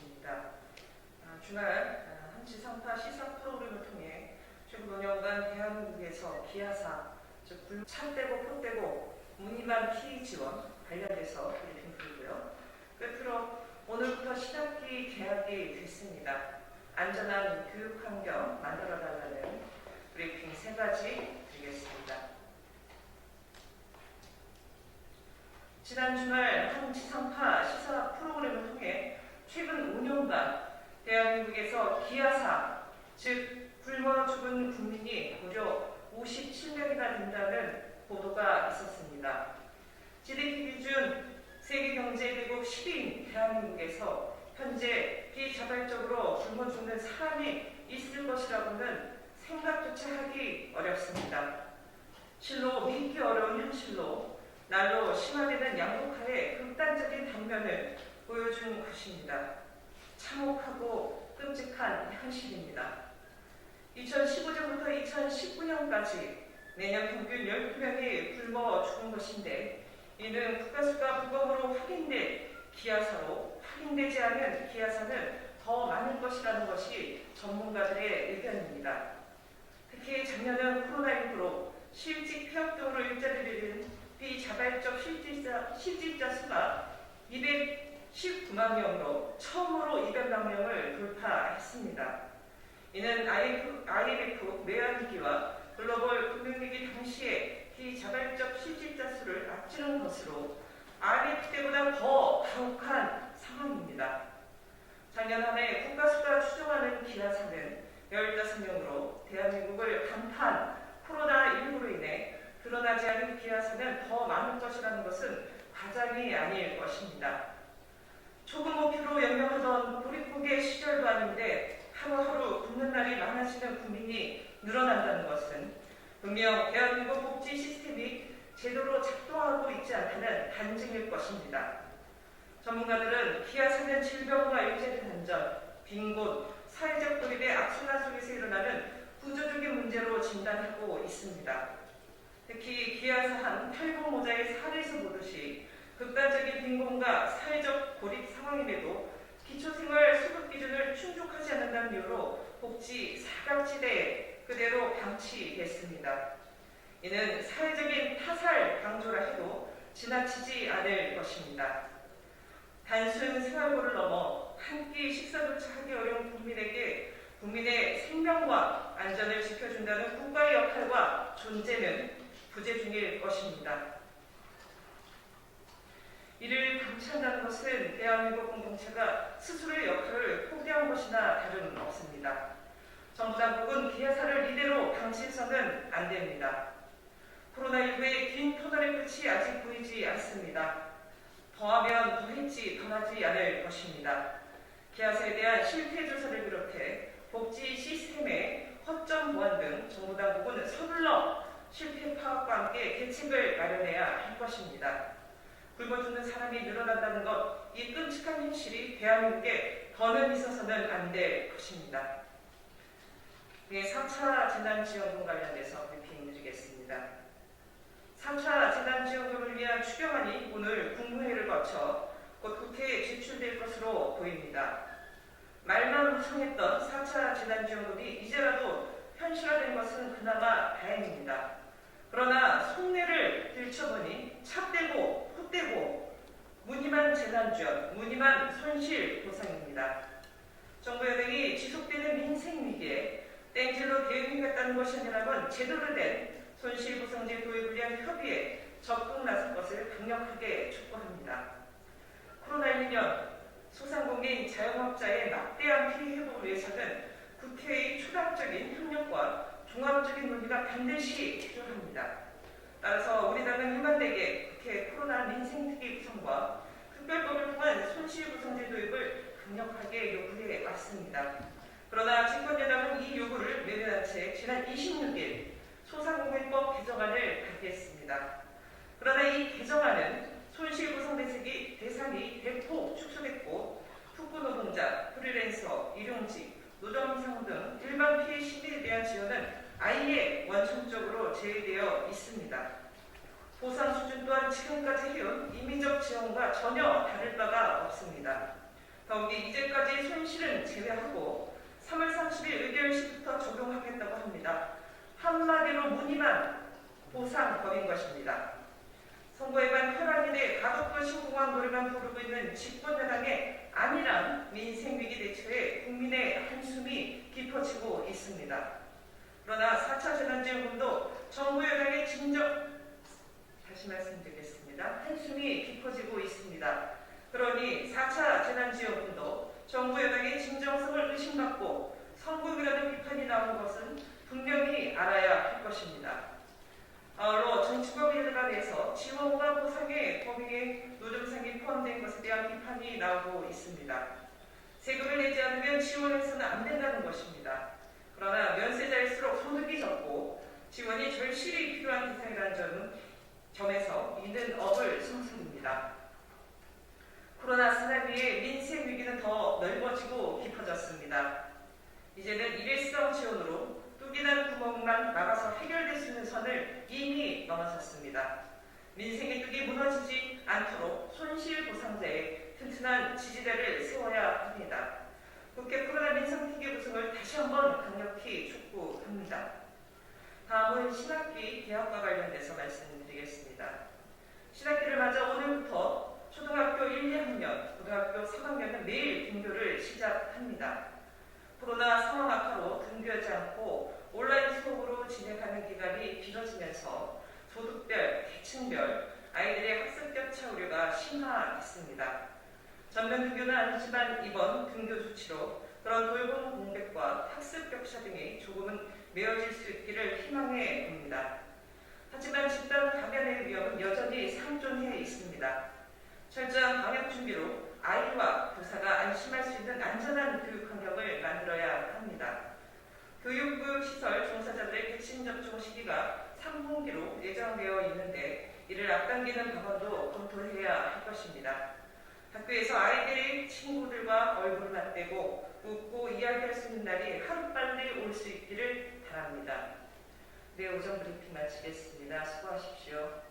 것입니다. 주말 한지상파 시사 프로그램을 통해 최근 5년간 대한민국에서 기아사, 즉 차떼고 포떼고 무늬만 피해 지원 관련돼서 브리핑 드리고요. 끝으로 오늘부터 신학기 개학이 됐습니다. 안전한 교육 환경 만들어달라는 브리핑 3가지 드리겠습니다. 지난 주말 한 지상파 시사 프로그램을 통해 최근 5년간 대한민국에서 기아사, 즉 굶어 죽은 국민이 무려 57명이나 된다는 보도가 있었습니다. GDP 기준 세계경제대국 10위인 대한민국에서 현재 비자발적으로 굶어 죽는 사람이 있을 것이라고는 생각조차 하기 어렵습니다. 실로 믿기 어려운 현실로 날로 심화되는 양극화의 극단적인 단면을 보여준 것입니다. 참혹하고 끔찍한 현실입니다. 2015년부터 2019년까지 매년 평균 12명이 굶어 죽은 것인데 이는 국가수가 부검으로 확인된 기아사로 확인되지 않은 기아사는 더 많을 것이라는 것이 전문가들의 의견입니다. 특히 작년은 코로나19로 실직 폐업 등으로 일자리를 잃은 비자발적 실직자 수가 219만 명으로 처음으로 200만 명을 돌파했습니다. 이는 IMF 외환위기와 글로벌 금융위기 당시에 비자발적 실직자 수를 앞지른 것으로 IMF 때보다 더 가혹한 상황입니다. 작년 한 해 국가수가 추정하는 기아사는 15명으로 대한민국을 강타한 코로나19로 인해 드러나지 않은 기아사는 더 많을 것이라는 것은 과장이 아닐 것입니다. 조금 목표로 연명하던 보릿고개 시절도 아닌데 하루하루 굶는 날이 많아지는 국민이 늘어난다는 것은 분명 대한민국 복지 시스템이 제대로 작동하고 있지 않다는 반증일 것입니다. 전문가들은 기아사는 질병과 일자리 단절, 빈곤, 사회적 고립의 악순환 속에서 일어나는 구조적인 문제로 진단하고 있습니다. 특히 기아사한 탈북모자의 사례에서 보듯이 극단적인 빈곤과 사회적 고립 상황임에도 기초생활 수급 기준을 충족하지 않는다는 이유로 복지 사각지대에 그대로 방치됐습니다. 이는 사회적인 타살 강조라 해도 지나치지 않을 것입니다. 단순 생활고를 넘어 한 끼 식사조차 하기 어려운 국민에게 국민의 생명과 안전을 지켜준다는 국가의 역할과 존재는 부재 중일 것입니다. 이를 방치한다는 것은 대한민국 공동체가 스스로의 역할을 포기한 것이나 다름없습니다. 정부 당국은 기아사를 이대로 방치해서는 안 됩니다. 코로나19의 긴 터널의 끝이 아직 보이지 않습니다. 더하면 더했지 덜하지 않을 것입니다. 기아사에 대한 실태 조사를 비롯해 복지 시스템의 허점 보완 등 정부 당국은 서둘러 실태 파악과 함께 대책을 마련해야 할 것입니다. 굶어 죽는 사람이 늘어난다는 것, 이 끔찍한 현실이 대한민국에 더는 있어서는 안 될 것입니다. 4차 재난지원금 관련돼서 브리핑 드리겠습니다. 4차 재난지원금을 위한 추경안이 오늘 국무회의를 거쳐 곧 국회에 제출될 것으로 보입니다. 말만 무성했던 4차 재난지원금이 이제라도 현실화된 것은 그나마 다행입니다. 그러나 속내를 들춰보니 차떼고 콧떼고 무늬만 재난지원, 무늬만 손실보상입니다. 정부 여당이 지속되는 민생위기에 땡질로 대응하겠다는 것이 아니라면 제대로 된 손실보상제 도입을 위한 협의에 적극 나설 것을 강력하게 촉구합니다. 코로나19년 소상공인 자영업자의 막대한 피해 회복을 위해서는 국회의 초당적인 협력과 종합적인 논의가 반드시 필요합니다. 따라서 우리 당은 현안되게 국회 코로나 민생특위 구성과 특별법을 통한 손실보상제 도입을 강력하게 요구해 왔습니다. 그러나 집권여당은 이 요구를 외면한 채 지난 26일 소상공인법 개정안을 발표했습니다. 그러나 이 개정안은 손실보상 대상이 대폭 축소됐고 특구노동자, 프리랜서, 일용직, 노점상 등 일반 피해 시민에 대한 지원은 아예 원천적으로 제외되어 있습니다. 보상 수준 또한 지금까지 해온 임의적 지원과 전혀 다를 바가 없습니다. 더욱이 이제까지 제외하고 3월 30일 의결 시부터 적용하겠다고 합니다. 한마디로 무늬만 보상법인 것입니다. 선거에만 혈안인의 가덕도 신공항 노래만 부르고 있는 집권여당의 안일한 민생위기 대처에 국민의 한숨이 깊어지고 있습니다. 그러나 4차 재난지원금도 정부 여당의 다시 말씀드리겠습니다. 한숨이 깊어지고 있습니다. 그러니 4차 재난지원금도 정부 여당의 진정성을 의심받고 성공이라는 비판이 나온 것은 분명히 알아야 할 것입니다. 아울러 정치법 일각에서 지원과 보상의 범위에 노점상이 포함된 것에 대한 비판이 나오고 있습니다. 세금을 내지 않으면 지원해서는 안 된다는 것입니다. 그러나 면세자일수록 소득이 적고 지원이 절실히 필요한 대상이라는 점에서 이는 업을 성습입니다. 코로나 쓰나미에 민생 위기는 더 넓어지고 깊어졌습니다. 이제는 일회성 지원으로 뚝이난 구멍만 막아서 해결될 수 있는 선을 이미 넘어섰습니다. 민생의 뚝이 무너지지 않도록 손실보상제에 튼튼한 지지대를 세워야 합니다. 국회 코로나 민생특위 구성을 다시 한번 강력히 촉구합니다. 다음은 신학기 개학과 관련돼서 말씀드리겠습니다. 신학기를 맞아 오늘부터 초등학교 1, 2학년, 고등학교 3학년은 매일 등교를 시작합니다. 코로나 상황 악화로 등교하지 않고 온라인 수업으로 진행하는 기간이 길어지면서 소득별, 계층별 아이들의 학습 격차 우려가 심화됐습니다. 전면 등교는 아니지만 이번 등교 조치로 그런 돌봄 공백과 학습 격차 등이 조금은 메워질 수 있기를 희망해 봅니다. 하지만 집단 감염의 위험은 여전히 상존해 있습니다. 철저한 방역 준비로 아이와 교사가 안심할 수 있는 안전한 교육 환경을 만들어야 합니다. 교육부 시설 종사자들의 백신 접종 시기가 3분기로 예정되어 있는데 이를 앞당기는 방안도 검토해야 할 것입니다. 학교에서 아이들이 친구들과 얼굴을 맞대고 웃고 이야기할 수 있는 날이 하루빨리 올 수 있기를 바랍니다. 네, 오전 브리핑 마치겠습니다. 수고하십시오.